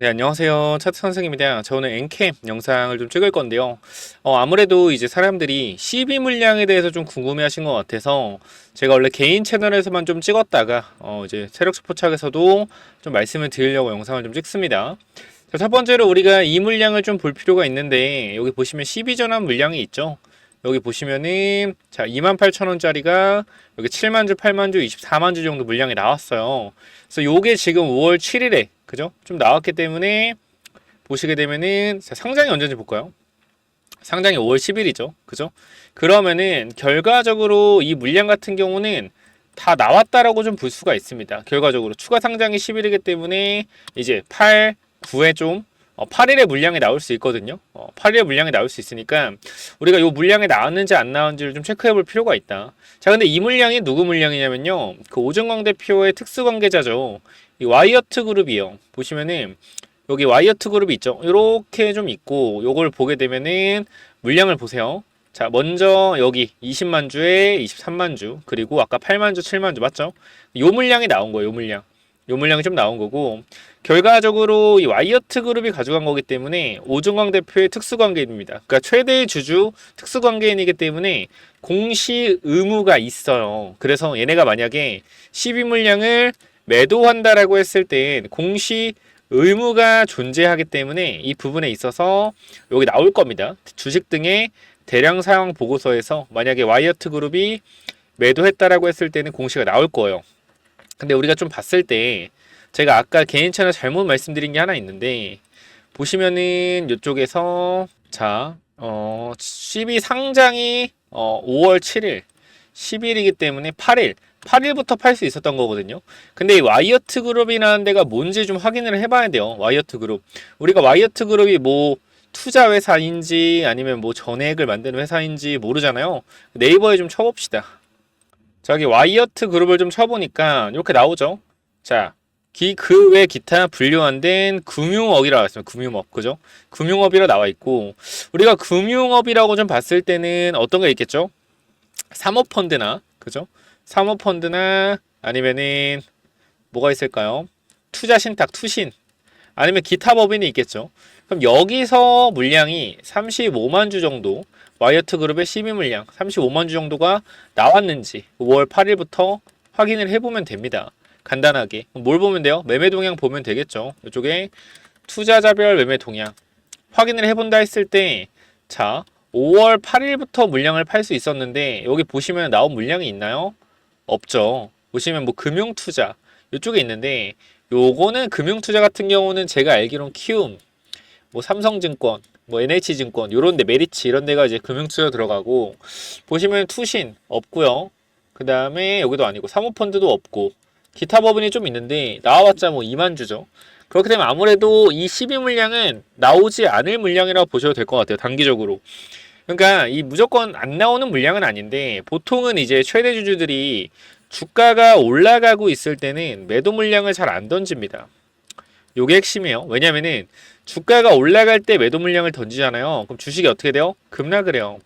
네, 안녕하세요. 차트 선생입니다. 저 오늘 엔캠 영상을 좀 찍을 건데요. 아무래도 이제 사람들이 CB 물량에 대해서 좀 궁금해 하신 것 같아서 제가 원래 개인 채널에서만 좀 찍었다가 이제 세력 스포츠학에서도 좀 말씀을 드리려고 영상을 좀 찍습니다. 자, 첫 번째로 우리가 이 물량을 좀 볼 필요가 있는데 여기 보시면 CB 전환 물량이 있죠. 여기 보시면은 자 28,000원짜리가 여기 7만 주, 8만 주, 24만 주 정도 물량이 나왔어요. 그래서 요게 지금 5월 7일에 그죠? 좀 나왔기 때문에 보시게 되면은 자, 상장이 언제인지 볼까요? 상장이 5월 10일이죠. 그죠? 그러면은 결과적으로 이 물량 같은 경우는 다 나왔다라고 좀 볼 수가 있습니다. 결과적으로 추가 상장이 10일이기 때문에 이제 8, 9에 좀 8일에 물량이 나올 수 있거든요. 8일에 물량이 나올 수 있으니까 우리가 이 물량이 나왔는지 안 나왔는지를 좀 체크해 볼 필요가 있다. 자, 근데 이 물량이 누구 물량이냐면요. 그 오정광 대표의 특수 관계자죠. 이 와이어트 그룹이요. 보시면은 여기 와이어트 그룹이 있죠. 이렇게 좀 있고 요걸 보게 되면은 물량을 보세요. 자, 먼저 여기 20만 주에 23만 주, 그리고 아까 8만 주, 7만 주 맞죠? 요 물량이 나온 거예요. 요 물량. 요 물량이 좀 나온 거고 결과적으로 이 와이어트 그룹이 가져간 거기 때문에 오중광 대표의 특수관계인입니다. 그러니까 최대의 주주 특수관계인이기 때문에 공시 의무가 있어요. 그래서 얘네가 만약에 12 물량을 매도한다라고 했을 땐 공시 의무가 존재하기 때문에 이 부분에 있어서 여기 나올 겁니다. 주식 등의 대량 사용 보고서에서 만약에 와이어트 그룹이 매도했다라고 했을 때는 공시가 나올 거예요. 근데 우리가 좀 봤을 때 제가 아까 개인 채널 잘못 말씀드린 게 하나 있는데 보시면은 이쪽에서 자, 12 상장이 5월 7일 10일이기 때문에 8일부터 팔 수 있었던 거거든요. 근데 이 와이어트 그룹이라는 데가 뭔지 좀 확인을 해봐야 돼요. 와이어트 그룹. 우리가 와이어트 그룹이 뭐 투자 회사인지 아니면 뭐 전액을 만드는 회사인지 모르잖아요. 네이버에 좀 쳐봅시다. 저기 와이어트 그룹을 좀 쳐보니까 이렇게 나오죠. 자, 그 외 기타 분류한된 금융업이라고 했습니다. 금융업, 그죠? 금융업이라 나와 있고 우리가 금융업이라고 좀 봤을 때는 어떤 게 있겠죠? 사모펀드나, 그죠? 사모펀드나 아니면은 뭐가 있을까요? 투자신탁, 투신 아니면 기타 법인이 있겠죠. 그럼 여기서 물량이 35만 주 정도 와이어트 그룹의 12 물량 35만 주 정도가 나왔는지 5월 8일부터 확인을 해보면 됩니다. 간단하게 뭘 보면 돼요? 매매 동향 보면 되겠죠. 이쪽에 투자자별 매매 동향 확인을 해본다 했을 때 자 5월 8일부터 물량을 팔 수 있었는데 여기 보시면 나온 물량이 있나요? 없죠. 보시면 뭐 금융투자 이쪽에 있는데 요거는 금융투자 같은 경우는 제가 알기로는 키움, 뭐 삼성증권, 뭐 NH증권 요런 데 메리츠 이런 데가 이제 금융투자 들어가고 보시면 투신 없고요. 그 다음에 여기도 아니고 사모펀드도 없고 기타 법인이 좀 있는데 나와봤자 뭐 2만 주죠. 그렇게 되면 아무래도 이 12 물량은 나오지 않을 물량이라고 보셔도 될 것 같아요. 단기적으로. 그러니까 이 무조건 안 나오는 물량은 아닌데 보통은 이제 최대 주주들이 주가가 올라가고 있을 때는 매도 물량을 잘 안 던집니다. 요게 핵심이에요. 왜냐면은 주가가 올라갈 때 매도 물량을 던지잖아요. 그럼 주식이 어떻게 돼요? 급락을 해요.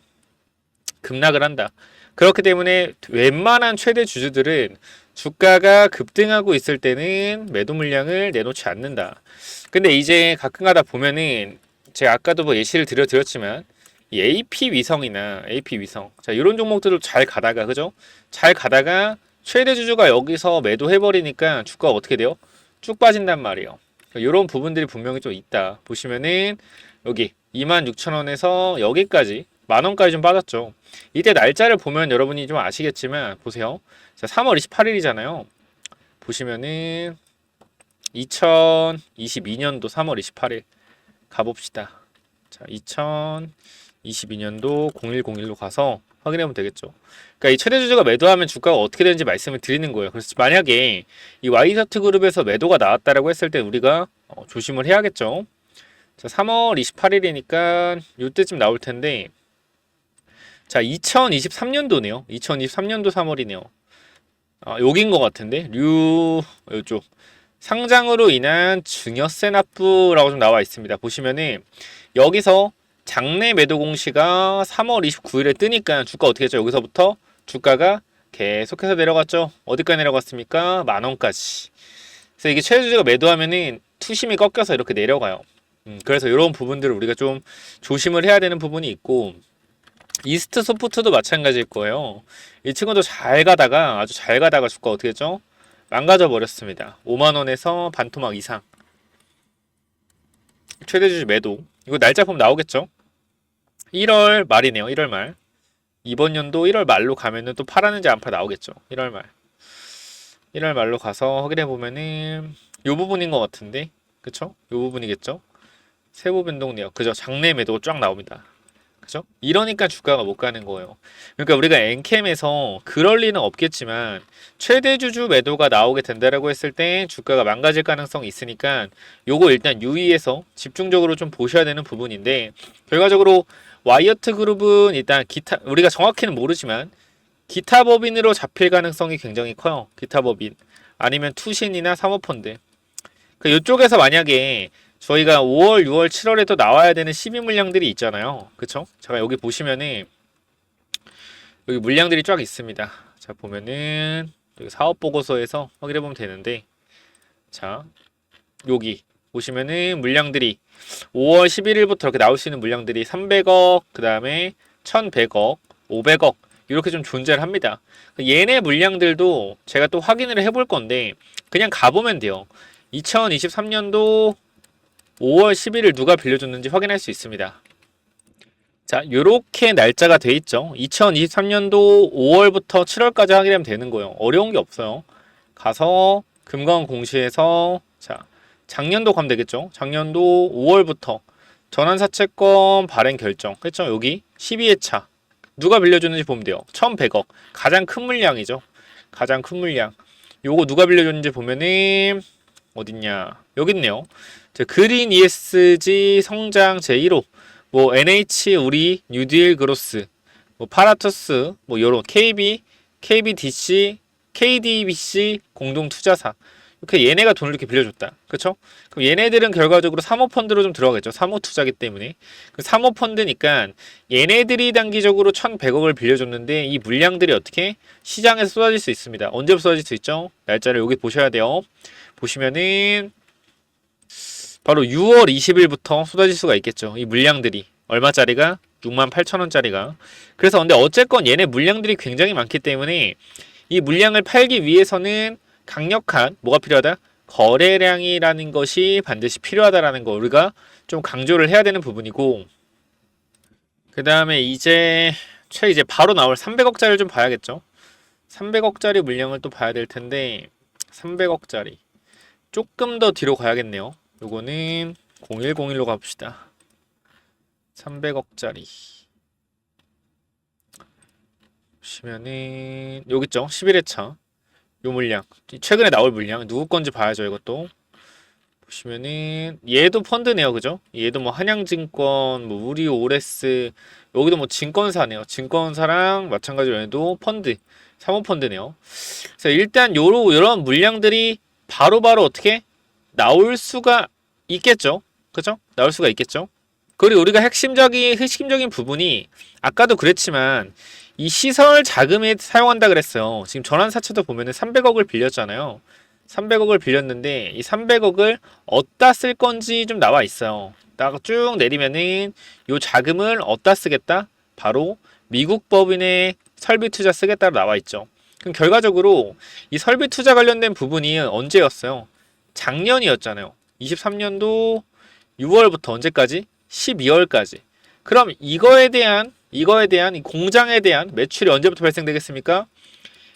급락을 한다. 그렇기 때문에 웬만한 최대 주주들은 주가가 급등하고 있을 때는 매도 물량을 내놓지 않는다. 근데 이제 가끔가다 보면은 제가 아까도 뭐 예시를 드렸지만 이 AP 위성이나 AP 위성 자 이런 종목들을 잘 가다가 그죠? 잘 가다가 최대 주주가 여기서 매도해버리니까 주가가 어떻게 돼요? 쭉 빠진단 말이에요. 이런 부분들이 분명히 좀 있다. 보시면은 여기 26,000원에서 여기까지 만원까지 좀 빠졌죠. 이때 날짜를 보면 여러분이 좀 아시겠지만 보세요. 자, 3월 28일이잖아요. 보시면은 2022년도 3월 28일 가봅시다. 자, 2022년도 0101로 가서 확인해보면 되겠죠. 그러니까 이 최대 주주가 매도하면 주가가 어떻게 되는지 말씀을 드리는 거예요. 그래서 만약에 이 와이셔트 그룹에서 매도가 나왔다라고 했을 때 우리가 조심을 해야겠죠. 자, 3월 28일이니까 이때쯤 나올 텐데 자, 2023년도네요. 2023년도 3월이네요. 여긴 것 같은데 요쪽 상장으로 인한 증여세 납부라고 좀 나와 있습니다. 보시면은 여기서 장내 매도 공시가 3월 29일에 뜨니까 주가 어떻게 했죠? 여기서부터 주가가 계속해서 내려갔죠. 어디까지 내려갔습니까? 만원까지. 그래서 이게 최저주가 매도하면은 투심이 꺾여서 이렇게 내려가요. 그래서 이런 부분들을 우리가 좀 조심을 해야 되는 부분이 있고, 이스트 소프트도 마찬가지일 거예요. 이 친구도 잘 가다가 아주 잘 가다가 주가 어떻게 했죠? 망가져 버렸습니다. 5만원에서 반토막 이상. 최대 주주 매도. 이거 날짜 보면 나오겠죠? 1월 말이네요. 1월 말. 이번 연도 1월 말로 가면은 또 팔았는지 안 팔아 나오겠죠. 1월 말. 1월 말로 가서 확인해 보면은 요 부분인 것 같은데, 그쵸? 요 부분이겠죠? 세부 변동 내역, 그죠? 장내 매도 쫙 나옵니다. 그죠? 이러니까 주가가 못 가는 거예요. 그러니까 우리가 엔캠에서 그럴 리는 없겠지만 최대 주주 매도가 나오게 된다라고 했을 때 주가가 망가질 가능성이 있으니까 요거 일단 유의해서 집중적으로 좀 보셔야 되는 부분인데, 결과적으로 와이어트 그룹은 일단 기타, 우리가 정확히는 모르지만 기타 법인으로 잡힐 가능성이 굉장히 커요. 기타 법인 아니면 투신이나 사모펀드. 그 이쪽에서 만약에 저희가 5월, 6월, 7월에 또 나와야 되는 12 물량들이 있잖아요. 그쵸? 제가 여기 보시면은 여기 물량들이 쫙 있습니다. 자, 보면은 여기 사업 보고서에서 확인해 보면 되는데, 자, 여기 보시면은 물량들이 5월 11일부터 이렇게 나올 수 있는 물량들이 300억, 그 다음에 1100억, 500억 이렇게 좀 존재를 합니다. 얘네 물량들도 제가 또 확인을 해볼 건데 그냥 가보면 돼요. 2023년도 5월 11일 누가 빌려줬는지 확인할 수 있습니다. 자, 요렇게 날짜가 돼 있죠. 2023년도 5월부터 7월까지 확인하면 되는 거예요. 어려운 게 없어요. 가서 금강 공시에서, 자, 작년도 가면 되겠죠. 작년도 5월부터 전환사채권 발행 결정 했죠. 여기 12회차 누가 빌려줬는지 보면 돼요. 1100억 가장 큰 물량이죠. 가장 큰 물량. 요거 누가 빌려줬는지 보면은 어딨냐, 여기 있네요. 그린 ESG 성장 제1호, 뭐 NH 우리 뉴딜 그로스, 뭐 파라투스, 뭐 요런 KB, KBDC, KDBC 공동 투자사. 이렇게 얘네가 돈을 이렇게 빌려줬다. 그쵸? 그럼 얘네들은 결과적으로 사모펀드로 좀 들어가겠죠. 사모투자기 때문에. 그 사모펀드니까 얘네들이 단기적으로 1100억을 빌려줬는데 이 물량들이 어떻게 시장에서 쏟아질 수 있습니다. 언제부터 쏟아질 수 있죠? 날짜를 여기 보셔야 돼요. 보시면은 바로 6월 20일부터 쏟아질 수가 있겠죠. 이 물량들이 얼마짜리가? 68,000원짜리가. 그래서 근데 어쨌건 얘네 물량들이 굉장히 많기 때문에 이 물량을 팔기 위해서는 강력한 뭐가 필요하다? 거래량이라는 것이 반드시 필요하다라는 거 우리가 좀 강조를 해야 되는 부분이고, 그 다음에 이제 바로 나올 300억짜리를 좀 봐야겠죠. 300억짜리 물량을 또 봐야 될 텐데 300억짜리 조금 더 뒤로 가야겠네요. 요거는 0101로 가봅시다. 300억짜리 보시면은 여기 있죠. 11회차 요 물량, 최근에 나올 물량 누구 건지 봐야죠. 이것도 보시면은 얘도 펀드네요. 그죠? 얘도 뭐 한양증권, 뭐 우리오레스, 여기도 뭐 증권사네요. 증권사랑 마찬가지로 얘도 펀드, 사모펀드네요. 그래서 일단 요런 물량들이 바로바로 어떻게 나올 수가 있겠죠. 그죠? 나올 수가 있겠죠. 그리고 우리가 핵심적인 부분이 아까도 그랬지만 이 시설 자금에 사용한다 그랬어요. 지금 전환사채도 보면은 300억을 빌렸잖아요. 300억을 빌렸는데 이 300억을 어디다 쓸 건지 좀 나와 있어요. 딱 쭉 내리면은 요 자금을 어디다 쓰겠다? 바로 미국 법인의 설비 투자 쓰겠다로 나와 있죠. 그럼 결과적으로 이 설비 투자 관련된 부분이 언제였어요? 작년이었잖아요. 23년도 6월부터 언제까지? 12월까지. 그럼 이거에 대한 이 공장에 대한 매출이 언제부터 발생되겠습니까?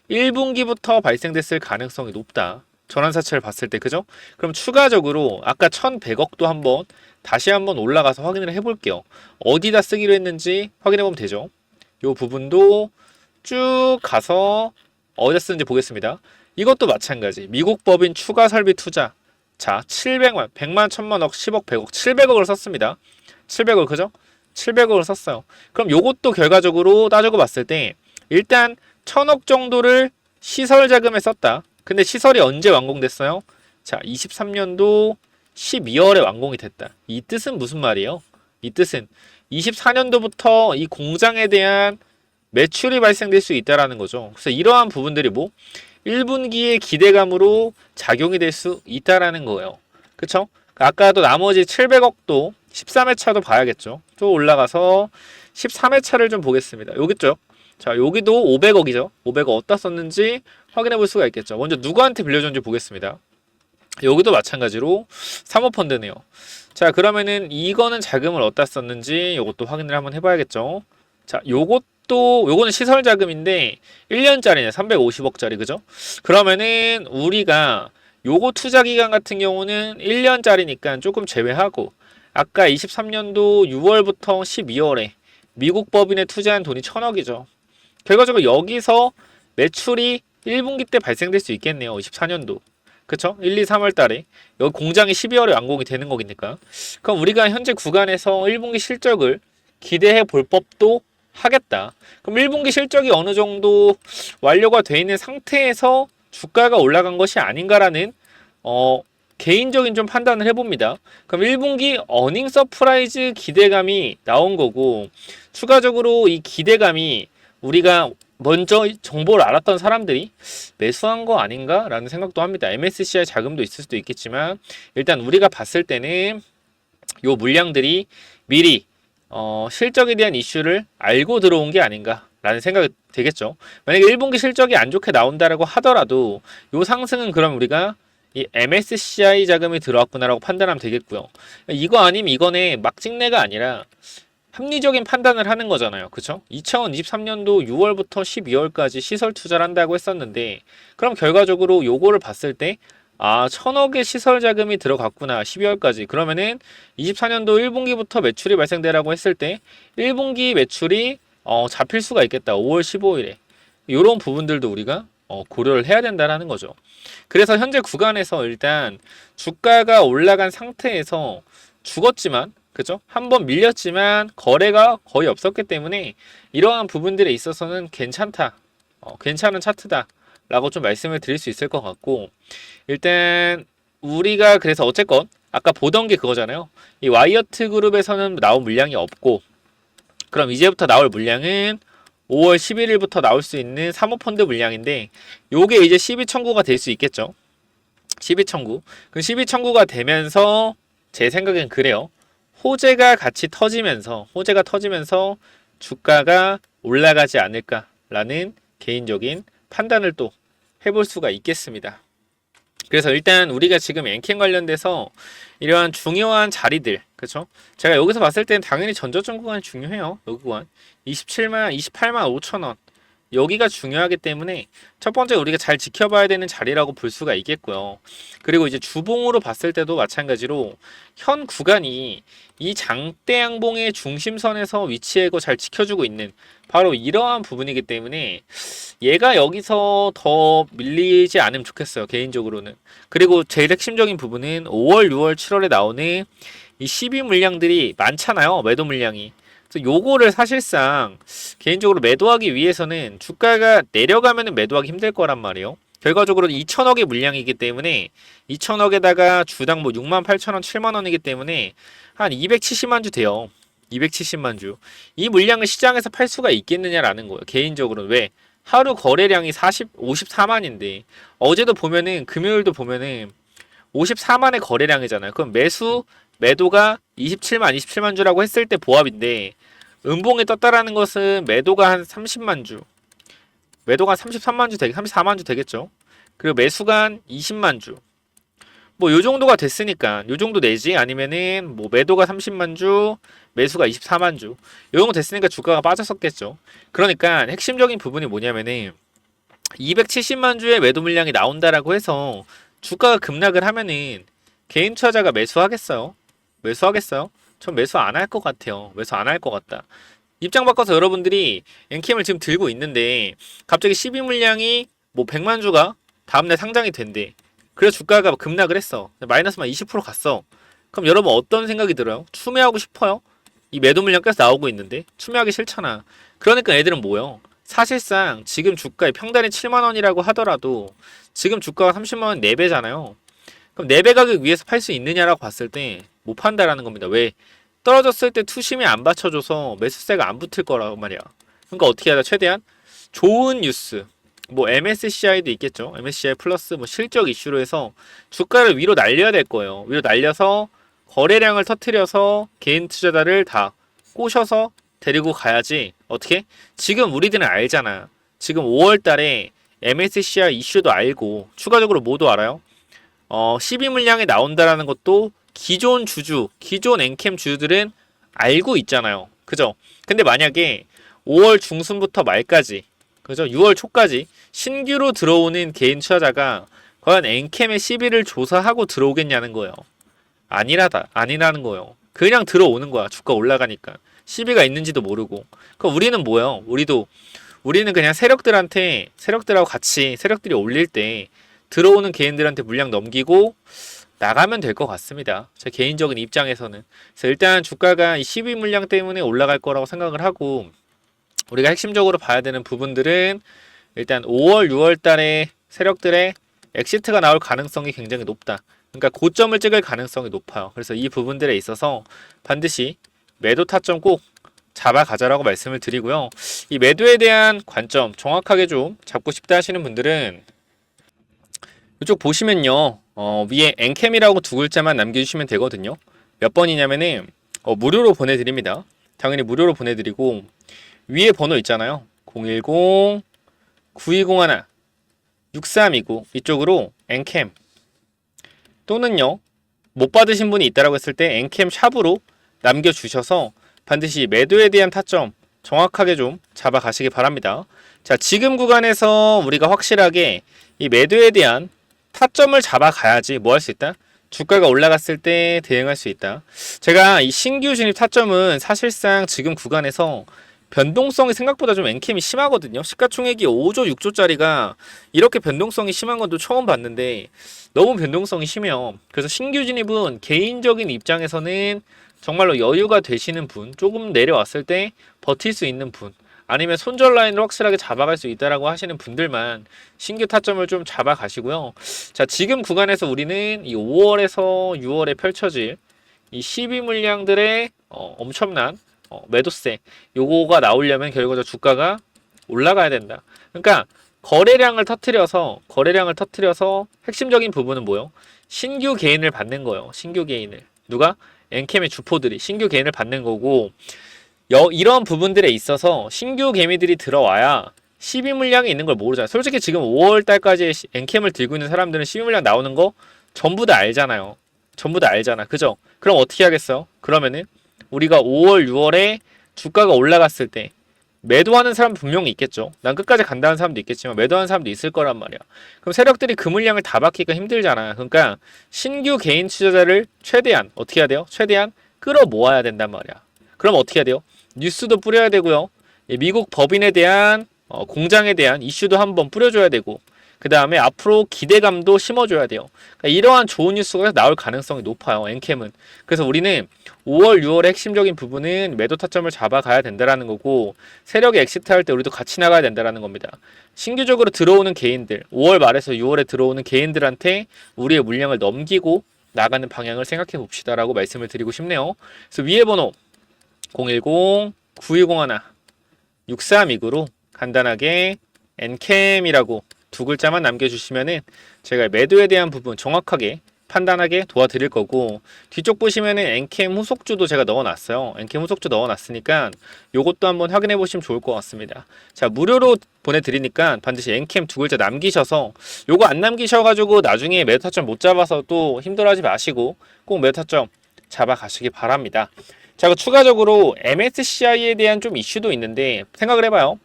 1분기부터 발생됐을 가능성이 높다. 전환사채를 봤을 때, 그죠? 그럼 추가적으로 아까 1100억도 다시 한번 올라가서 확인을 해볼게요. 어디다 쓰기로 했는지 확인해보면 되죠. 이 부분도 쭉 가서 어디다 쓰는지 보겠습니다. 이것도 마찬가지. 미국 법인 추가 설비 투자. 자, 700만, 100만, 1000만억, 10억, 100억, 700억을 썼습니다. 700억, 그죠? 700억을 썼어요. 그럼 요것도 결과적으로 따지고 봤을 때 일단 1000억 정도를 시설 자금에 썼다. 근데 시설이 언제 완공됐어요? 자, 23년도 12월에 완공이 됐다. 이 뜻은 무슨 말이에요? 이 뜻은 24년도부터 이 공장에 대한 매출이 발생될 수 있다라는 거죠. 그래서 이러한 부분들이 1분기의 기대감으로 작용이 될 수 있다라는 거예요. 그쵸? 아까도 나머지 700억도 13회차도 봐야겠죠. 또 올라가서 13회차를 좀 보겠습니다. 여기죠. 자, 여기도 500억이죠. 500억 어디다 썼는지 확인해 볼 수가 있겠죠. 먼저 누구한테 빌려줬는지 보겠습니다. 여기도 마찬가지로 사모펀드네요. 자, 그러면은 이거는 자금을 어디다 썼는지 이것도 확인을 한번 해봐야겠죠. 자, 요거는 시설 자금인데 1년짜리네. 350억짜리, 그죠? 그러면은 우리가 요거 투자 기간 같은 경우는 1년짜리니까 조금 제외하고 아까 23년도 6월부터 12월에 미국 법인에 투자한 돈이 1000억이죠. 결과적으로 여기서 매출이 1분기 때 발생될 수 있겠네요. 24년도. 그쵸? 1, 2, 3월 달에 여기 공장이 12월에 완공이 되는 거니까. 그럼 우리가 현재 구간에서 1분기 실적을 기대해 볼 법도 하겠다. 그럼 1분기 실적이 어느 정도 완료가 돼 있는 상태에서 주가가 올라간 것이 아닌가라는 개인적인 좀 판단을 해봅니다. 그럼 1분기 어닝 서프라이즈 기대감이 나온 거고 추가적으로 이 기대감이 우리가 먼저 정보를 알았던 사람들이 매수한 거 아닌가? 라는 생각도 합니다. MSCI 자금도 있을 수도 있겠지만 일단 우리가 봤을 때는 요 물량들이 미리 실적에 대한 이슈를 알고 들어온 게 아닌가 라는 생각이 되겠죠. 만약에 1분기 실적이 안 좋게 나온다라고 하더라도 요 상승은 그럼 우리가 이 MSCI 자금이 들어왔구나라고 판단하면 되겠고요. 이거 아니면 이거는 막 찍내가 아니라 합리적인 판단을 하는 거잖아요. 그쵸? 2023년도 6월부터 12월까지 시설 투자를 한다고 했었는데 그럼 결과적으로 요거를 봤을 때 1000억의 시설 자금이 들어갔구나. 12월까지. 그러면은 24년도 1분기부터 매출이 발생되라고 했을 때 1분기 매출이 잡힐 수가 있겠다. 5월 15일에. 이런 부분들도 우리가 고려를 해야 된다는 거죠. 그래서 현재 구간에서 일단 주가가 올라간 상태에서 죽었지만 그죠? 한번 밀렸지만 거래가 거의 없었기 때문에 이러한 부분들에 있어서는 괜찮다. 괜찮은 차트다. 라고 좀 말씀을 드릴 수 있을 것 같고 일단 우리가 그래서 어쨌건 아까 보던 게 그거잖아요. 이 와이어트 그룹에서는 나온 물량이 없고 그럼 이제부터 나올 물량은 5월 11일부터 나올 수 있는 사모펀드 물량인데 요게 이제 12청구가 될 수 있겠죠. 12청구. 그 12청구가 되면서 제 생각엔 그래요. 호재가 터지면서 주가가 올라가지 않을까라는 개인적인 판단을 또 해볼 수가 있겠습니다. 그래서 일단 우리가 지금 엔캠 관련돼서 이러한 중요한 자리들, 그렇죠? 제가 여기서 봤을 때는 당연히 전저점 구간이 중요해요. 여기 구간 28만 5천 원 여기가 중요하기 때문에 첫 번째 우리가 잘 지켜봐야 되는 자리라고 볼 수가 있겠고요. 그리고 이제 주봉으로 봤을 때도 마찬가지로 현 구간이 이 장대 양봉의 중심선에서 위치하고 잘 지켜주고 있는 바로 이러한 부분이기 때문에 얘가 여기서 더 밀리지 않으면 좋겠어요. 개인적으로는. 그리고 제일 핵심적인 부분은 5월, 6월, 7월에 나오는 이 12 물량들이 많잖아요. 매도 물량이. 그래서 요거를 사실상 개인적으로 매도하기 위해서는 주가가 내려가면 매도하기 힘들 거란 말이에요. 결과적으로 2천억의 물량이기 때문에 2천억에다가 주당 뭐 6만 8천 원, 7만 원이기 때문에 한 270만 주 돼요. 270만 주. 이 물량을 시장에서 팔 수가 있겠느냐라는 거예요. 개인적으로 왜? 하루 거래량이 54만인데 어제도 보면은 금요일도 보면은 54만의 거래량이잖아요. 그럼 매도가 27만 주라고 했을 때 보합인데 음봉에 떴다라는 것은 매도가 한 30만 주. 매도가 한 33만 주 34만 주 되겠죠. 그리고 매수가 한 20만 주. 뭐 요 정도가 됐으니까 요 정도 내지 아니면은 뭐 매도가 30만 주, 매수가 24만 주. 요 정도 됐으니까 주가가 빠졌었겠죠. 그러니까 핵심적인 부분이 뭐냐면은 270만 주의 매도 물량이 나온다라고 해서 주가가 급락을 하면은 개인 투자자가 매수하겠어요? 매수하겠어요? 전 매수 안 할 것 같아요. 매수 안 할 것 같다. 입장 바꿔서 여러분들이 엔캠을 지금 들고 있는데 갑자기 12 물량이 뭐 100만 주가 다음날 상장이 된대. 그래서 주가가 급락을 했어. 마이너스만 20% 갔어. 그럼 여러분 어떤 생각이 들어요? 추매하고 싶어요? 이 매도 물량 계속 나오고 있는데 추매하기 싫잖아. 그러니까 애들은 뭐요? 사실상 지금 주가의 평단이 7만 원이라고 하더라도 지금 주가가 30만 원 4배잖아요. 그럼 4배 가격 위에서 팔 수 있느냐라고 봤을 때 못 판다라는 겁니다. 왜? 떨어졌을 때 투심이 안 받쳐줘서 매수세가 안 붙을 거라고 말이야. 그러니까 어떻게 하자? 최대한 좋은 뉴스, 뭐 MSCI도 있겠죠. MSCI 플러스 뭐 실적 이슈로 해서 주가를 위로 날려야 될 거예요. 위로 날려서 거래량을 터트려서 개인 투자자를 다 꼬셔서 데리고 가야지. 어떻게? 지금 우리들은 알잖아. 지금 5월 달에 MSCI 이슈도 알고 추가적으로 뭐도 알아요? 12 물량이 나온다라는 것도 기존 주주, 기존 엔캠 주주들은 알고 있잖아요. 그죠? 근데 만약에 5월 중순부터 말까지, 그죠? 6월 초까지 신규로 들어오는 개인 투자자가 과연 엔캠의 시비를 조사하고 들어오겠냐는 거예요. 아니라는 거예요. 그냥 들어오는 거야. 주가 올라가니까. 시비가 있는지도 모르고. 그럼 우리는 뭐예요? 우리는 그냥 세력들하고 같이 세력들이 올릴 때 들어오는 개인들한테 물량 넘기고 나가면 될 것 같습니다. 제 개인적인 입장에서는. 그래서 일단 주가가 이 12 물량 때문에 올라갈 거라고 생각을 하고, 우리가 핵심적으로 봐야 되는 부분들은 일단 5월, 6월 달에 세력들의 엑시트가 나올 가능성이 굉장히 높다. 그러니까 고점을 찍을 가능성이 높아요. 그래서 이 부분들에 있어서 반드시 매도 타점 꼭 잡아가자라고 말씀을 드리고요. 이 매도에 대한 관점 정확하게 좀 잡고 싶다 하시는 분들은 이쪽 보시면요. 위에 엔캠이라고 두 글자만 남겨주시면 되거든요. 몇 번이냐면은 무료로 보내드립니다. 당연히 무료로 보내드리고 위에 번호 있잖아요. 010-9201-6329 이쪽으로 엔캠 또는요. 못 받으신 분이 있다라고 했을 때 엔캠 샵으로 남겨주셔서 반드시 매도에 대한 타점 정확하게 좀 잡아가시기 바랍니다. 자, 지금 구간에서 우리가 확실하게 이 매도에 대한 타점을 잡아가야지 뭐 할 수 있다? 주가가 올라갔을 때 대응할 수 있다. 제가 이 신규 진입 타점은 사실상 지금 구간에서 변동성이 생각보다 좀 엔캠이 심하거든요. 시가총액이 5조, 6조짜리가 이렇게 변동성이 심한 건 또 처음 봤는데 너무 변동성이 심해요. 그래서 신규 진입은 개인적인 입장에서는 정말로 여유가 되시는 분, 조금 내려왔을 때 버틸 수 있는 분, 아니면 손절 라인을 확실하게 잡아갈 수 있다라고 하시는 분들만 신규 타점을 좀 잡아가시고요. 자, 지금 구간에서 우리는 이 5월에서 6월에 펼쳐질 이 12 물량들의 엄청난 매도세, 요거가 나오려면 결국은 주가가 올라가야 된다. 그러니까 거래량을 터트려서 핵심적인 부분은 뭐요? 신규 개인을 받는 거예요. 신규 개인을. 누가? 엔캠의 주포들이 신규 개인을 받는 거고, 이런 부분들에 있어서 신규 개미들이 들어와야 12 물량이 있는 걸 모르잖아요. 솔직히 지금 5월 달까지 엔캠을 들고 있는 사람들은 12 물량 나오는 거 전부 다 알잖아요. 전부 다 알잖아. 그죠? 그럼 어떻게 하겠어요? 그러면은 우리가 5월, 6월에 주가가 올라갔을 때 매도하는 사람 분명히 있겠죠. 난 끝까지 간다는 사람도 있겠지만 매도하는 사람도 있을 거란 말이야. 그럼 세력들이 그 물량을 다 받기가 힘들잖아. 그러니까 신규 개인 투자자를 최대한 어떻게 해야 돼요? 최대한 끌어모아야 된단 말이야. 그럼 어떻게 해야 돼요? 뉴스도 뿌려야 되고요. 미국 법인에 대한 공장에 대한 이슈도 한번 뿌려줘야 되고, 그 다음에 앞으로 기대감도 심어줘야 돼요. 그러니까 이러한 좋은 뉴스가 나올 가능성이 높아요. 엔캠은. 그래서 우리는 5월, 6월의 핵심적인 부분은 매도 타점을 잡아가야 된다라는 거고, 세력이 엑시트할 때 우리도 같이 나가야 된다라는 겁니다. 신규적으로 들어오는 개인들, 5월 말에서 6월에 들어오는 개인들한테 우리의 물량을 넘기고 나가는 방향을 생각해 봅시다라고 말씀을 드리고 싶네요. 그래서 위에 번호 010-9201-6329로 간단하게 엔캠이라고 두 글자만 남겨주시면은 제가 매도에 대한 부분 정확하게 판단하게 도와드릴 거고, 뒤쪽 보시면은 엔캠 후속주도 제가 넣어놨어요. 엔캠 후속주 넣어놨으니까 요것도 한번 확인해 보시면 좋을 것 같습니다. 자, 무료로 보내드리니까 반드시 엔캠 두 글자 남기셔서, 요거 안 남기셔가지고 나중에 매도 타점 못 잡아서 또 힘들어하지 마시고 꼭 매도 타점 잡아가시기 바랍니다. 자, 추가적으로 MSCI에 대한 좀 이슈도 있는데 생각을 해봐요.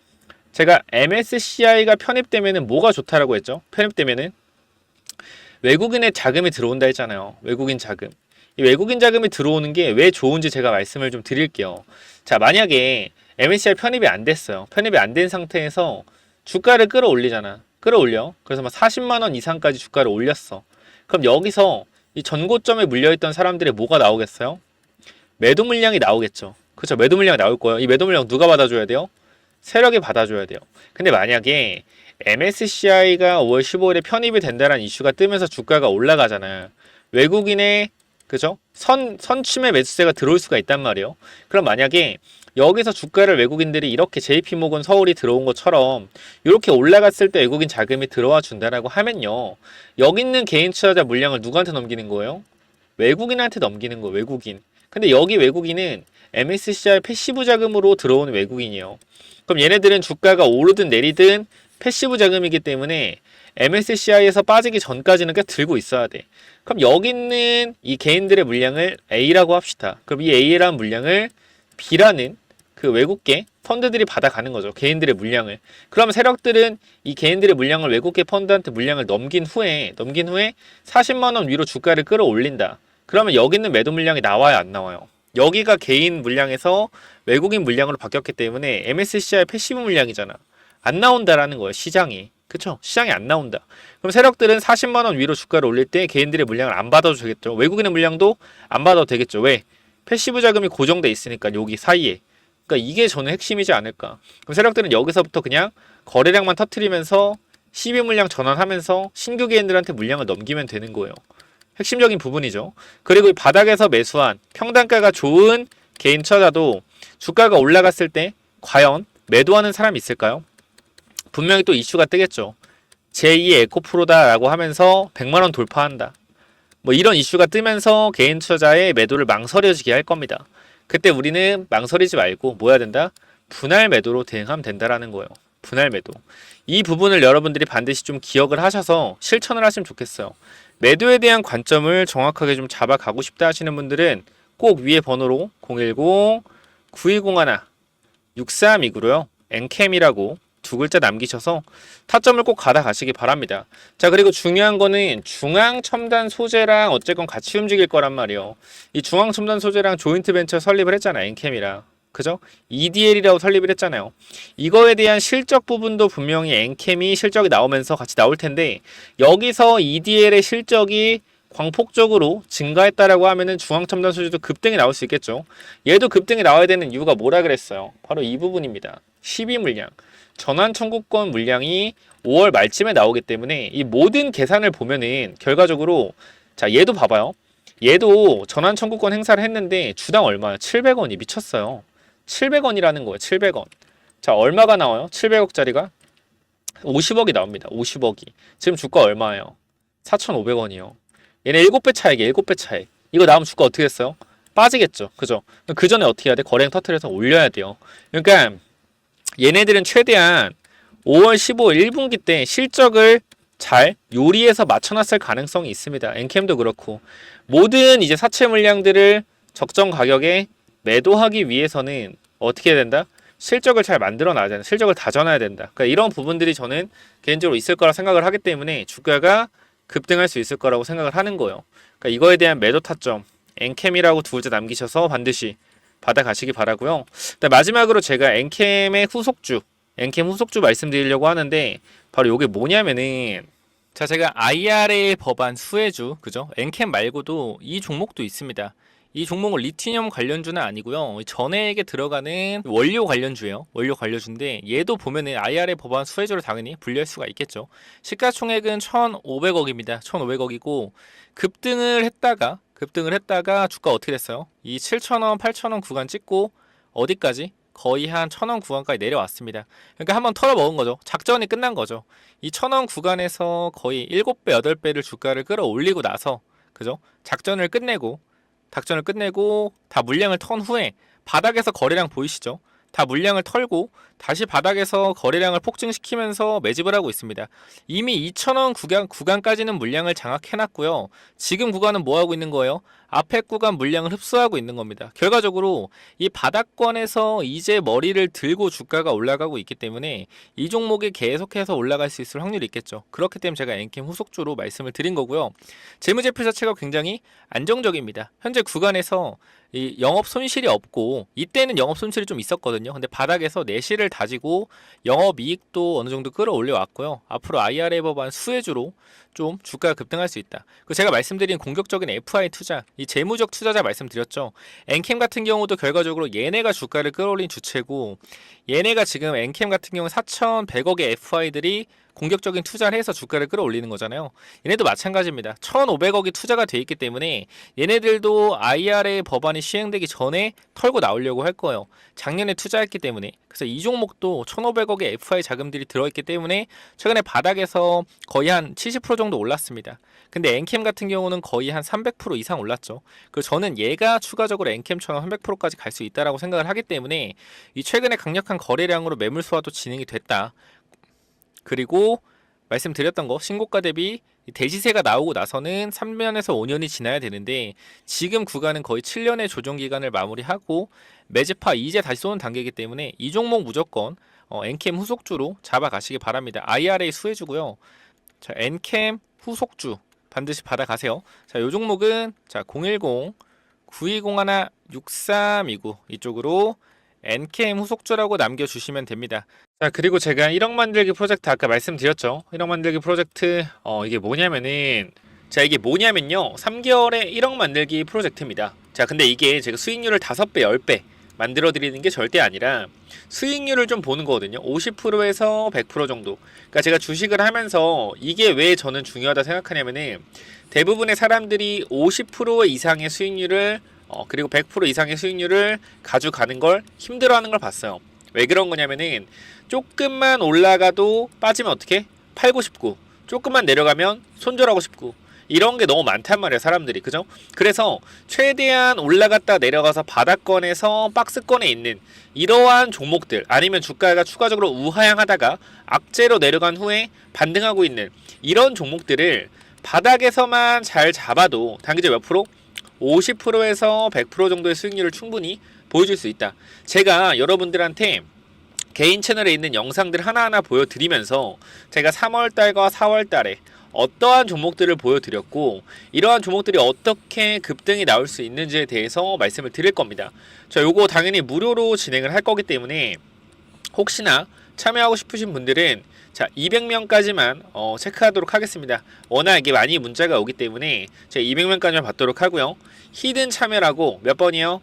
제가 MSCI가 편입되면은 뭐가 좋다라고 했죠? 편입되면은 외국인의 자금이 들어온다 했잖아요. 외국인 자금. 이 외국인 자금이 들어오는 게 왜 좋은지 제가 말씀을 좀 드릴게요. 자, 만약에 MSCI 편입이 안 됐어요. 편입이 안 된 상태에서 주가를 끌어올리잖아. 끌어올려. 그래서 막 40만 원 이상까지 주가를 올렸어. 그럼 여기서 이 전고점에 물려있던 사람들의 뭐가 나오겠어요? 매도 물량이 나오겠죠. 그렇죠. 매도 물량이 나올 거예요. 이 매도 물량 누가 받아줘야 돼요? 세력이 받아줘야 돼요. 근데 만약에 MSCI가 5월 15일에 편입이 된다는 이슈가 뜨면서 주가가 올라가잖아요. 외국인의 그죠? 선침의 매수세가 들어올 수가 있단 말이에요. 그럼 만약에 여기서 주가를 외국인들이 이렇게 JP모건 서울이 들어온 것처럼 이렇게 올라갔을 때 외국인 자금이 들어와 준다라고 하면요. 여기 있는 개인 투자자 물량을 누구한테 넘기는 거예요? 외국인한테 넘기는 거예요. 외국인. 근데 여기 외국인은 MSCI 패시브 자금으로 들어오는 외국인이에요. 그럼 얘네들은 주가가 오르든 내리든 패시브 자금이기 때문에 MSCI에서 빠지기 전까지는 계속 들고 있어야 돼. 그럼 여기 있는 이 개인들의 물량을 A라고 합시다. 그럼 이 A라는 물량을 B라는 그 외국계 펀드들이 받아가는 거죠. 개인들의 물량을. 그럼 세력들은 이 개인들의 물량을 외국계 펀드한테 물량을 넘긴 후에 40만 원 위로 주가를 끌어올린다. 그러면 여기 있는 매도 물량이 나와요, 안 나와요? 여기가 개인 물량에서 외국인 물량으로 바뀌었기 때문에 MSCI 패시브 물량이잖아. 안 나온다라는 거예요, 시장이. 그쵸? 시장이 안 나온다. 그럼 세력들은 40만 원 위로 주가를 올릴 때 개인들의 물량을 안 받아도 되겠죠. 외국인의 물량도 안 받아도 되겠죠. 왜? 패시브 자금이 고정돼 있으니까 여기 사이에. 그러니까 이게 저는 핵심이지 않을까. 그럼 세력들은 여기서부터 그냥 거래량만 터트리면서 시비 물량 전환하면서 신규 개인들한테 물량을 넘기면 되는 거예요. 핵심적인 부분이죠. 그리고 이 바닥에서 매수한 평단가가 좋은 개인 투자자도 주가가 올라갔을 때 과연 매도하는 사람이 있을까요? 분명히 또 이슈가 뜨겠죠. 제2의 에코프로다라고 하면서 100만원 돌파한다. 뭐 이런 이슈가 뜨면서 개인 투자자의 매도를 망설여지게 할 겁니다. 그때 우리는 망설이지 말고 뭐 해야 된다? 분할 매도로 대응하면 된다라는 거예요. 분할 매도. 이 부분을 여러분들이 반드시 좀 기억을 하셔서 실천을 하시면 좋겠어요. 매도에 대한 관점을 정확하게 좀 잡아가고 싶다 하시는 분들은 꼭 위에 번호로 010-910-6329로요. 엔캠이라고 두 글자 남기셔서 타점을 꼭 가다 가시기 바랍니다. 자, 그리고 중요한 거는 중앙 첨단 소재랑 어쨌건 같이 움직일 거란 말이에요. 이 중앙 첨단 소재랑 조인트 벤처 설립을 했잖아요. 엔캠이랑. 그죠? EDL이라고 설립을 했잖아요. 이거에 대한 실적 부분도 분명히 엔캠이 실적이 나오면서 같이 나올 텐데 여기서 EDL의 실적이 광폭적으로 증가했다라고 하면은 중앙첨단 소재도 급등이 나올 수 있겠죠. 얘도 급등이 나와야 되는 이유가 뭐라 그랬어요? 바로 이 부분입니다. 12 물량. 전환 청구권 물량이 5월 말쯤에 나오기 때문에 이 모든 계산을 보면은 결과적으로 자, 얘도 봐봐요. 얘도 전환 청구권 행사를 했는데 주당 얼마야? 700원이 미쳤어요. 700원이라는 거예요. 700원. 자, 얼마가 나와요? 700억짜리가 50억이 나옵니다. 50억이. 지금 주가 얼마예요? 4,500원이요. 얘네 7배 차익이에요. 7배 차익. 이거 나오면 주가 어떻게 됐어요? 빠지겠죠. 그죠? 그 전에 어떻게 해야 돼? 거래량 터트려서 올려야 돼요. 그러니까 얘네들은 최대한 5월 15일 1분기 때 실적을 잘 요리해서 맞춰놨을 가능성이 있습니다. 엔캠도 그렇고 모든 이제 사채 물량들을 적정 가격에 매도하기 위해서는 어떻게 해야 된다? 실적을 잘 만들어 놔야 된다. 실적을 다져놔야 된다. 그러니까 이런 부분들이 저는 개인적으로 있을 거라 생각을 하기 때문에 주가가 급등할 수 있을 거라고 생각을 하는 거예요. 그러니까 이거에 대한 매도 타점 엔캠이라고 두 글자 남기셔서 반드시 받아가시기 바라고요. 마지막으로 제가 엔캠의 후속주 엔캠 후속주 말씀드리려고 하는데 바로 이게 뭐냐면은 자, 제가 IRA 법안 수혜주 그죠? 엔캠 말고도 이 종목도 있습니다. 이 종목은 리튬 관련주는 아니고요. 전해액에 들어가는 원료 관련주예요. 원료 관련주인데 얘도 보면은 IRA 법안 수혜주로 당연히 분류할 수가 있겠죠. 시가총액은 1,500억입니다. 1,500억이고 급등을 했다가 주가 어떻게 됐어요? 이 7,000원, 8,000원 구간 찍고 어디까지? 거의 한 1,000원 구간까지 내려왔습니다. 그러니까 한번 털어먹은 거죠. 작전이 끝난 거죠. 이 1,000원 구간에서 거의 7배, 8배를 주가를 끌어올리고 나서 그죠? 작전을 끝내고 다 물량을 턴 후에 바닥에서 거래량 보이시죠? 다 물량을 털고 다시 바닥에서 거래량을 폭증시키면서 매집을 하고 있습니다. 이미 2,000원 구간까지는 물량을 장악해놨고요. 지금 구간은 뭐 하고 있는 거예요? 앞에 구간 물량을 흡수하고 있는 겁니다. 결과적으로 이 바닥권에서 이제 머리를 들고 주가가 올라가고 있기 때문에 이 종목이 계속해서 올라갈 수 있을 확률이 있겠죠. 그렇기 때문에 제가 엔캠 후속주로 말씀을 드린 거고요. 재무제표 자체가 굉장히 안정적입니다. 현재 구간에서 이 영업 손실이 없고 이때는 영업 손실이 좀 있었거든요. 근데 바닥에서 내실을 다지고 영업 이익도 어느 정도 끌어올려 왔고요. 앞으로 IRA 법안 수혜주로 좀 주가가 급등할 수 있다. 그 제가 말씀드린 공격적인 FI 투자, 이 재무적 투자자 말씀드렸죠. 엔캠 같은 경우도 결과적으로 얘네가 주가를 끌어올린 주체고 얘네가 지금 엔캠 같은 경우 4,100억의 FI들이 공격적인 투자를 해서 주가를 끌어올리는 거잖아요. 얘네도 마찬가지입니다. 1,500억이 투자가 돼 있기 때문에 얘네들도 IRA 법안이 시행되기 전에 털고 나오려고 할 거예요. 작년에 투자했기 때문에. 그래서 이 종목도 1,500억의 FI 자금들이 들어있기 때문에 최근에 바닥에서 거의 한 70% 정도 올랐습니다. 근데 엔캠 같은 경우는 거의 한 300% 이상 올랐죠. 그래서 저는 얘가 추가적으로 엔캠처럼 300%까지 갈 수 있다라고 생각을 하기 때문에 이 최근에 강력한 거래량으로 매물 소화도 진행이 됐다. 그리고 말씀드렸던 거 신고가 대비 대시세가 나오고 나서는 3년에서 5년이 지나야 되는데 지금 구간은 거의 7년의 조정 기간을 마무리하고 매집하 이제 다시 쏘는 단계이기 때문에 이 종목 무조건 엔캠 후속주로 잡아가시기 바랍니다. IRA 수혜주고요. 자, 엔캠 후속주 반드시 받아가세요. 자, 요 종목은 자 010-9201-6329 이쪽으로 엔캠 후속주라고 남겨주시면 됩니다. 자, 그리고 제가 1억 만들기 프로젝트 아까 말씀드렸죠. 1억 만들기 프로젝트 이게 뭐냐면은 자, 이게 뭐냐면요 3개월에 1억 만들기 프로젝트입니다. 자, 근데 이게 제가 수익률을 5배 10배 만들어 드리는 게 절대 아니라 수익률을 좀 보는 거거든요. 50%에서 100% 정도. 그러니까 제가 주식을 하면서 이게 왜 저는 중요하다 생각하냐면은 대부분의 사람들이 50% 이상의 수익률을 그리고 100% 이상의 수익률을 가져가는 걸 힘들어하는 걸 봤어요. 왜 그런 거냐면은 조금만 올라가도 빠지면 어떻게? 팔고 싶고 조금만 내려가면 손절하고 싶고 이런 게 너무 많단 말이에요 사람들이. 그죠? 그래서 최대한 올라갔다 내려가서 바닥권에서 박스권에 있는 이러한 종목들 아니면 주가가 추가적으로 우하향하다가 악재로 내려간 후에 반등하고 있는 이런 종목들을 바닥에서만 잘 잡아도 단기적 몇 프로? 50%에서 100% 정도의 수익률을 충분히 보여줄 수 있다. 제가 여러분들한테 개인 채널에 있는 영상들 하나하나 보여드리면서 제가 3월달과 4월달에 어떠한 종목들을 보여드렸고 이러한 종목들이 어떻게 급등이 나올 수 있는지에 대해서 말씀을 드릴 겁니다. 자, 요거 당연히 무료로 진행을 할 거기 때문에 혹시나 참여하고 싶으신 분들은 자 200명까지만 체크하도록 하겠습니다. 워낙 이게 많이 문자가 오기 때문에 제가 200명까지만 받도록 하고요. 히든 참여라고 몇 번이요?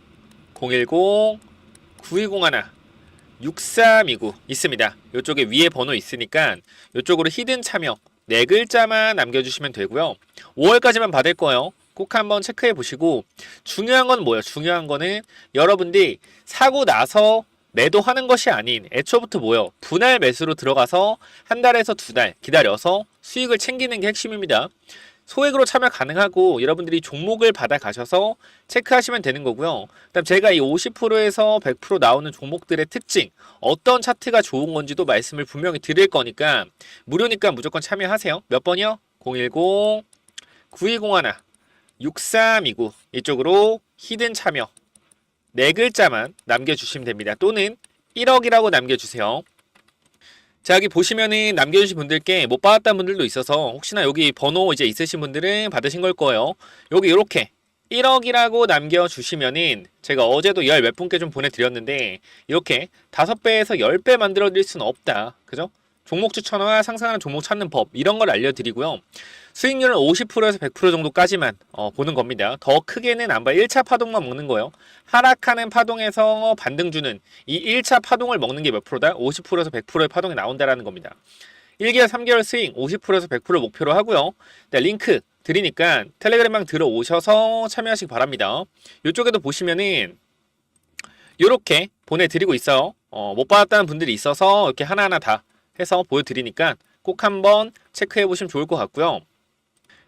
010-9201-6329 있습니다. 이쪽에 위에 번호 있으니까 이쪽으로 히든 참여 4글자만 남겨주시면 되고요. 5월까지만 받을 거예요. 꼭 한번 체크해 보시고 중요한 건 뭐예요? 중요한 거는 여러분들이 사고 나서 매도하는 것이 아닌 애초부터 뭐예요? 분할 매수로 들어가서 한 달에서 2달 기다려서 수익을 챙기는 게 핵심입니다. 소액으로 참여 가능하고 여러분들이 종목을 받아 가셔서 체크하시면 되는 거고요. 그다음 제가 이 50%에서 100% 나오는 종목들의 특징, 어떤 차트가 좋은 건지도 말씀을 분명히 드릴 거니까 무료니까 무조건 참여하세요. 몇 번이요? 010-9201-6329 이쪽으로 히든 참여 4글자만 남겨주시면 됩니다. 또는 1억이라고 남겨주세요. 자, 여기 보시면은 남겨주신 분들께 못 받았다는 분들도 있어서 혹시나 여기 번호 이제 있으신 분들은 받으신 걸 거예요. 여기 이렇게 1억이라고 남겨주시면은 제가 어제도 열 몇 분께 좀 보내드렸는데 이렇게 5배에서 10배 만들어 드릴 수는 없다. 그죠? 종목 추천과 상승하는 종목 찾는 법 이런 걸 알려드리고요. 수익률은 50%에서 100% 정도까지만 보는 겁니다. 더 크게는 안 봐요. 1차 파동만 먹는 거예요. 하락하는 파동에서 반등 주는 이 1차 파동을 먹는 게 몇 프로다? 50%에서 100%의 파동이 나온다라는 겁니다. 1개월, 3개월 스윙 50%에서 100% 목표로 하고요. 네, 링크 드리니까 텔레그램방 들어오셔서 참여하시기 바랍니다. 이쪽에도 보시면은 이렇게 보내드리고 있어요. 못 받았다는 분들이 있어서 이렇게 하나하나 다 해서 보여드리니까 꼭 한번 체크해 보시면 좋을 것 같고요.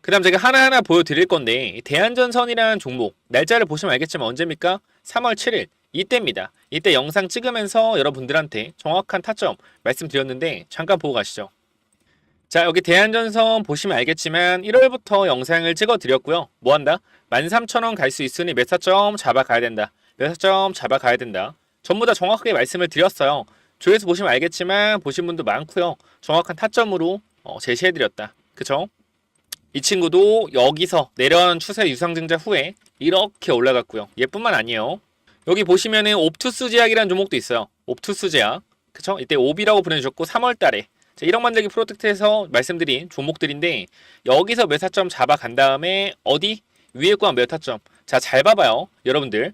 그 다음 제가 하나하나 보여드릴 건데 대한전선이라는 종목 날짜를 보시면 알겠지만 언제입니까? 3월 7일 이때입니다. 이때 영상 찍으면서 여러분들한테 정확한 타점 말씀드렸는데 잠깐 보고 가시죠. 자, 여기 대한전선 보시면 알겠지만 1월부터 영상을 찍어 드렸고요. 뭐한다? 13,000원 갈 수 있으니 몇 사점 잡아가야 된다. 몇 사점 잡아가야 된다. 전부 다 정확하게 말씀을 드렸어요. 조회수 보시면 알겠지만 보신 분도 많고요. 정확한 타점으로 제시해드렸다. 그쵸? 이 친구도 여기서 내려가는 추세 유상증자 후에 이렇게 올라갔고요. 얘뿐만 아니에요. 여기 보시면은 옵투스 제약이라는 종목도 있어요. 옵투스 제약. 그쵸? 이때 옵이라고 보내주셨고 3월달에 1억 만들기 프로젝트에서 말씀드린 종목들인데 여기서 몇 타점 잡아간 다음에 어디? 위에 구간 몇 타점? 자, 잘 봐봐요. 여러분들.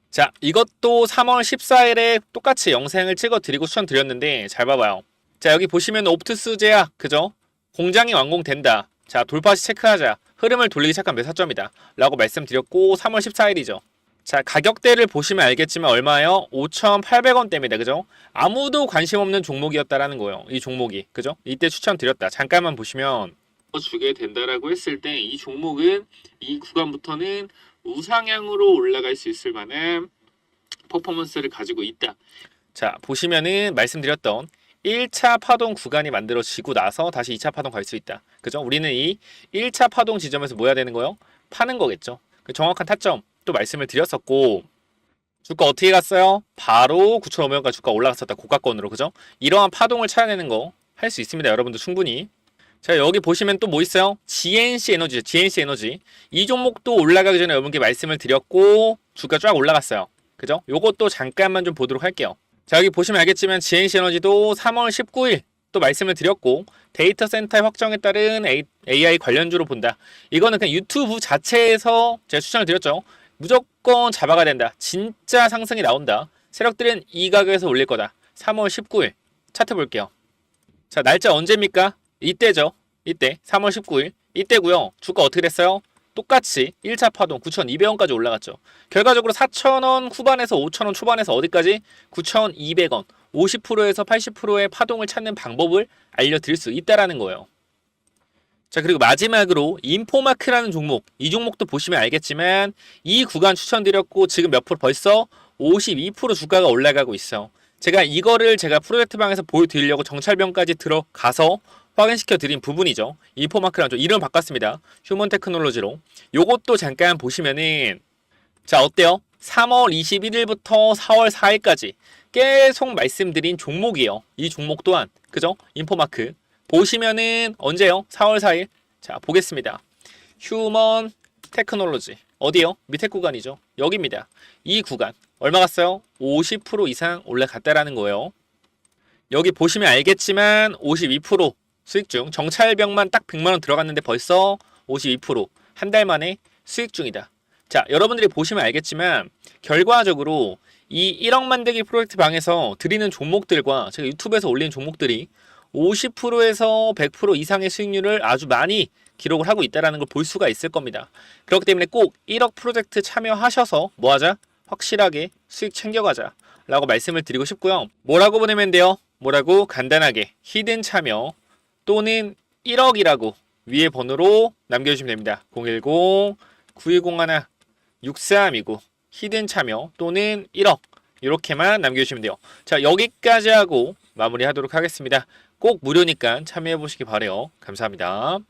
자, 이것도 3월 14일에 똑같이 영상을 찍어 드리고 추천드렸는데 잘 봐봐요. 자, 여기 보시면 옵트스 제약, 그죠? 공장이 완공된다. 자, 돌파시 체크하자. 흐름을 돌리기 시작한 매사점이다. 라고 말씀드렸고 3월 14일이죠. 자, 가격대를 보시면 알겠지만 얼마예요? 5,800원대입니다. 그죠? 아무도 관심 없는 종목이었다라는 거예요. 이 종목이. 그죠? 이때 추천드렸다. 잠깐만 보시면 주게 된다라고 했을 때 이 종목은 이 구간부터는 우상향으로 올라갈 수 있을 만한 퍼포먼스를 가지고 있다. 자, 보시면은 말씀드렸던 1차 파동 구간이 만들어지고 나서 다시 2차 파동 갈 수 있다. 그죠? 우리는 이 1차 파동 지점에서 뭐 해야 되는 거예요? 파는 거겠죠. 그 정확한 타점 또 말씀을 드렸었고, 주가 어떻게 갔어요? 바로 9,500원까지 주가 올라갔었다. 고가권으로. 그죠? 이러한 파동을 찾아내는 거 할 수 있습니다. 여러분도 충분히. 자, 여기 보시면 또 뭐 있어요? GNC 에너지죠. GNC 에너지. 이 종목도 올라가기 전에 여러분께 말씀을 드렸고 주가 쫙 올라갔어요. 그죠? 요것도 잠깐만 좀 보도록 할게요. 자, 여기 보시면 알겠지만 GNC 에너지도 3월 19일 또 말씀을 드렸고 데이터 센터의 확정에 따른 AI 관련주로 본다. 이거는 그냥 유튜브 자체에서 제가 추천을 드렸죠. 무조건 잡아가야 된다. 진짜 상승이 나온다. 세력들은 이 가격에서 올릴 거다. 3월 19일 차트 볼게요. 자, 날짜 언제입니까? 이때죠. 이때 3월 19일 이때고요. 주가 어떻게 됐어요? 똑같이 1차 파동 9,200원까지 올라갔죠. 결과적으로 4,000원 후반에서 5,000원 초반에서 어디까지? 9,200원 50%에서 80%의 파동을 찾는 방법을 알려드릴 수 있다라는 거예요. 자, 그리고 마지막으로 인포마크라는 종목, 이 종목도 보시면 알겠지만 이 구간 추천드렸고 지금 몇 프로 벌써 52% 주가가 올라가고 있어. 이거를 제가 프로젝트 방에서 보여드리려고 정찰병까지 들어가서 확인시켜 드린 부분이죠. 인포마크라는 종 이름 바꿨습니다. 휴먼 테크놀로지로. 요것도 잠깐 보시면은 자, 어때요? 3월 21일부터 4월 4일까지 계속 말씀드린 종목이에요. 이 종목 또한. 그죠? 인포마크. 보시면은 언제요? 4월 4일. 자, 보겠습니다. 휴먼 테크놀로지. 어디요? 밑에 구간이죠. 여기입니다. 이 구간. 얼마 갔어요? 50% 이상 올라갔다라는 거예요. 여기 보시면 알겠지만 52% 수익 중. 정찰병만 딱 100만원 들어갔는데 벌써 52% 한 달 만에 수익 중이다. 자, 여러분들이 보시면 알겠지만 결과적으로 이 1억 만들기 프로젝트 방에서 드리는 종목들과 제가 유튜브에서 올린 종목들이 50%에서 100% 이상의 수익률을 아주 많이 기록을 하고 있다는 걸 볼 수가 있을 겁니다. 그렇기 때문에 꼭 1억 프로젝트 참여하셔서 뭐하자? 확실하게 수익 챙겨가자 라고 말씀을 드리고 싶고요. 뭐라고 보내면 돼요? 뭐라고? 간단하게 히든 참여 또는 1억이라고 위에 번호로 남겨주시면 됩니다. 010-9201-6329 히든 참여 또는 1억 이렇게만 남겨주시면 돼요. 자, 여기까지 하고 마무리하도록 하겠습니다. 꼭 무료니까 참여해보시기 바래요. 감사합니다.